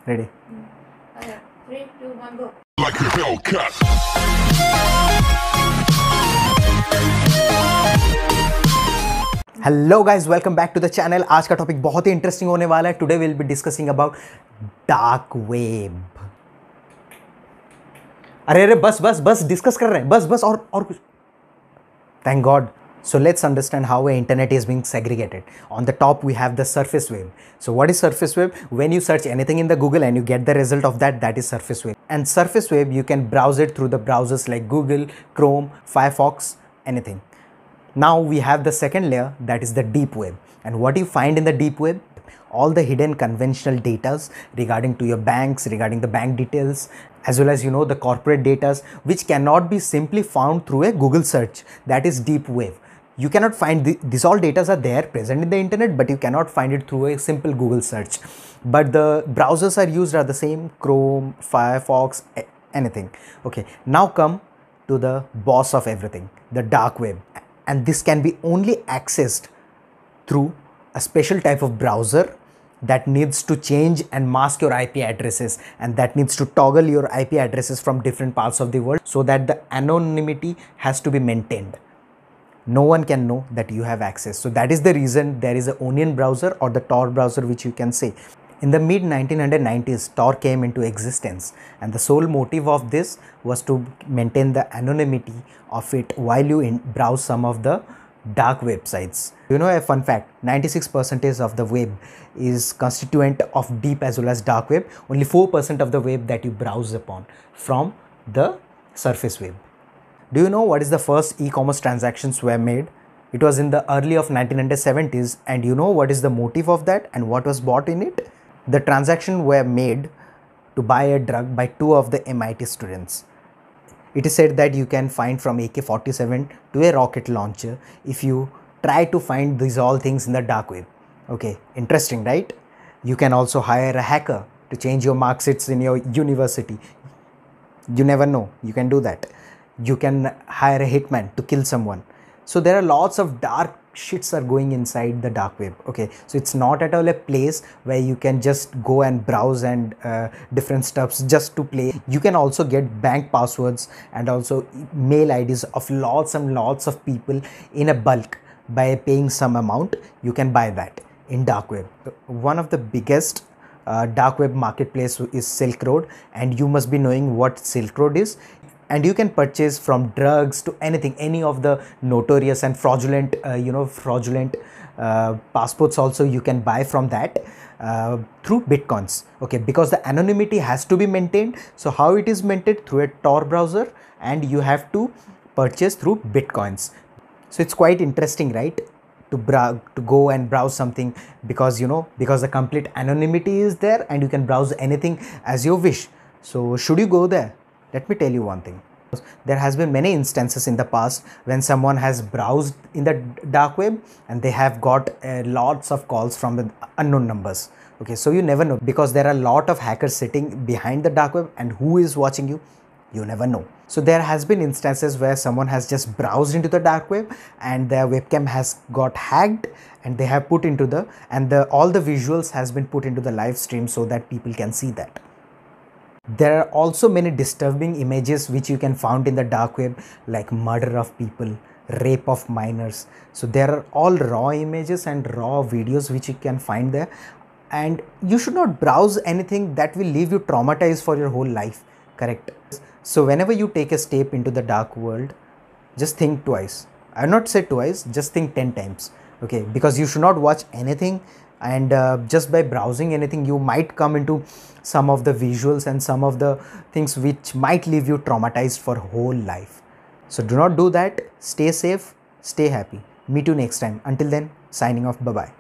Ready? Okay. 3, 2, 1, go. Like a Hellcat. Hello guys, welcome back to the channel. आज का topic बहुत ही interesting होने वाला है। Today will be discussing about dark web. अरे अरे बस बस बस डिस्कस कर रहे हैं, बस बस और कुछ। Thank God. So let's understand how internet is being segregated. On the top we have the surface web. So what is surface web? When you search anything in the Google and you get the result of that, that is surface web. And surface web you can browse it through the browsers like Google, Chrome, Firefox, anything. Now we have the second layer, that is the deep web. And what you find in the deep web? All the hidden conventional data regarding to your banks, regarding the bank details, as well as the corporate data which cannot be simply found through a Google search. That is deep web. You cannot find these all data are there present in the internet, but you cannot find it through a simple Google search. But the browsers are used are the same: Chrome, Firefox, anything. Okay, now come to the boss of everything, the dark web. And this can be only accessed through a special type of browser that needs to change and mask your IP addresses, and that needs to toggle your IP addresses from different parts of the world so that the anonymity has to be maintained. No one can know that you have access. So that is the reason there is a Onion browser or the Tor browser, which you can say. In the mid 1990s, Tor came into existence, and the sole motive of this was to maintain the anonymity of it while you browse some of the dark websites. You know a fun fact, 96% of the web is constituent of deep as well as dark web. Only 4% of the web that you browse upon from the surface web. Do you know what is the first e-commerce transactions were made? It was in the early of 1970s, and you know what is the motive of that and what was bought in it? The transaction were made to buy a drug by two of the MIT students. It is said that you can find from AK-47 to a rocket launcher if you try to find these all things in the dark web. Okay, interesting, right? You can also hire a hacker to change your mark sheets in your university. You never know, you can do that. You can hire a hitman to kill someone. So there are lots of dark shits are going inside the dark web. Okay, so it's not at all a place where you can just go and browse and different stuffs just to play. You can also get bank passwords and also mail IDs of lots and lots of people in a bulk. By paying some amount, you can buy that in dark web. One of the biggest dark web marketplace is Silk Road, and you must be knowing what Silk Road is. And you can purchase from drugs to anything, any of the notorious and fraudulent passports also you can buy from that through bitcoins. Okay, because the anonymity has to be maintained. So how it is maintained? Through a Tor browser, and you have to purchase through bitcoins. So it's quite interesting, right? To go and browse something, because because the complete anonymity is there and you can browse anything as you wish. So should you go there? Let me tell you one thing. There has been many instances in the past when someone has browsed in the dark web and they have got lots of calls from the unknown numbers. Okay, so you never know, because there are a lot of hackers sitting behind the dark web, and who is watching you? You never know. So there has been instances where someone has just browsed into the dark web and their webcam has got hacked, and they have put into the all the visuals has been put into the live stream so that people can see that. There are also many disturbing images which you can find in the dark web, like murder of people, rape of minors. So there are all raw images and raw videos which you can find there, and you should not browse anything that will leave you traumatized for your whole life. Correct? So whenever you take a step into the dark world, just think twice. I have not said twice, just think 10 times. Okay, because you should not watch anything, and just by browsing anything you might come into some of the visuals and some of the things which might leave you traumatized for whole life. So do not do that. Stay safe, stay happy. Meet you next time. Until then, signing off. Bye bye.